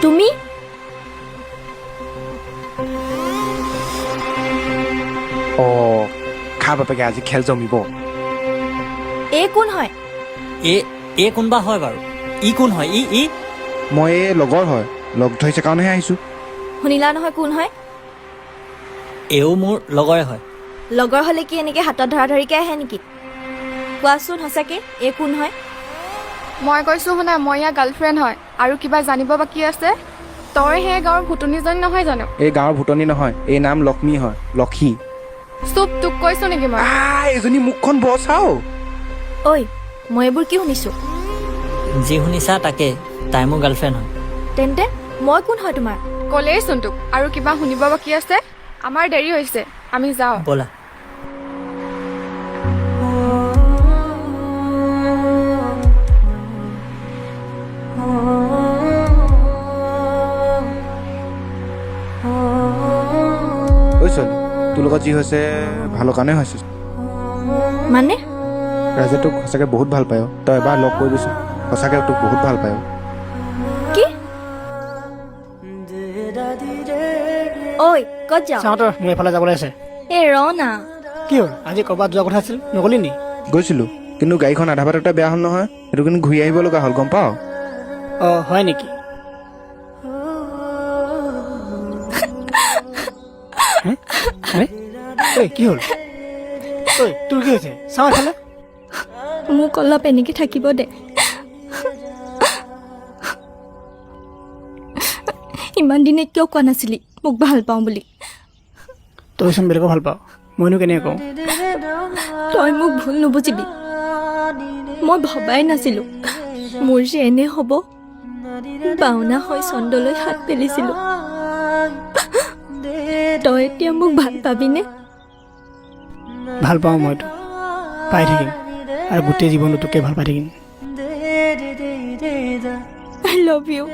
তুমি খা বাপেকে আজি খেল জমিব। এই কোন হয়? এ কোনবা হয় বাৰু? ই কোন হয়? ই মই এই লগৰ হয়, লগ ধৰিছে কাৰণেহে আহিছোঁ। শুনিলা নহয় কোন হয়? এও মোৰ লগৰে হয়। লগৰ হ'লে কি এনেকে হাতত ধৰা ধৰিকে আহে নেকি? কোৱাচোন সঁচাকে এই কোন হয়? মই কৈছোঁ শুনা, মই ইয়াৰ গাৰ্লফ্ৰেণ্ড হয়। আৰু কিবা জানিব বাকী আছে? তই সেই গাঁৱৰ ভুটুনিজনী নহয় জানো? এই গাঁৱৰ ভুটনি নহয়, এই নাম লক্ষ্মী হয়, লক্ষী। চুপ, তোক কৈছোঁ নেকি মই? এজনী মুখখন বৰ চাও। ঐ মই এইবোৰ কি শুনিছোঁ? যি শুনিছা তাকে, তাই মোৰ গাৰ্লফ্ৰেণ্ড হয়। তেন্তে মই কোন হয় তোমাৰ? ক'লেইচোন তোক। আৰু কিবা শুনিব বাকী আছে? আমাৰ দেৰি হৈছে, আমি যাওঁ। ব'লা। ঐ ছোৱালী, তোৰ লগত যি হৈছে ভালৰ কাৰণে হৈছে। মানে ৰাজে তোক সঁচাকে বহুত ভাল পায়। তই এবাৰ লগ কৰিবিচোন, সঁচাকে তোক বহুত ভাল পায়। কি? ঐ ক'ত যাওঁ? চাওঁ তই, মোৰ এফালে যাবলৈ আছে। এই ৰ না। কি হ'ল, আজি ক'ৰবাত যোৱা কথা আছিল, নগলি নি? গৈছিলোঁ, কিন্তু গাড়ীখন আধা বাটতে বেয়া হ'ল নহয়। সেইটো কিন্তু ঘূৰি আহিব লগা হ'ল, গম পাৱ? অঁ হয় নেকি? ঐ কি হ'ল? ঐ তোৰ কি হৈছে? চাওঁ এফালে। মোক অলপ এনেকে থাকিব দে। ইমান দিনে কিয় কোৱা নাছিলি মোক ভাল পাওঁ বুলি? তইচোন বেলেগক ভাল পাওঁ, মইনো কেনেকৈ কওঁ? তই মোক ভুল নুবুজিবি। মই ভবাই নাছিলো মোৰ যে এনে হ'ব। বাওনা হৈ চন্দলৈ হাত পেলিছিলো। তই এতিয়া মোক ভাল পাবিনে? ভাল পাওঁ মই তোক, পাই থাকিম আৰু গোটেই জীৱনটো তোকে ভাল পাই থাকিম। I love you.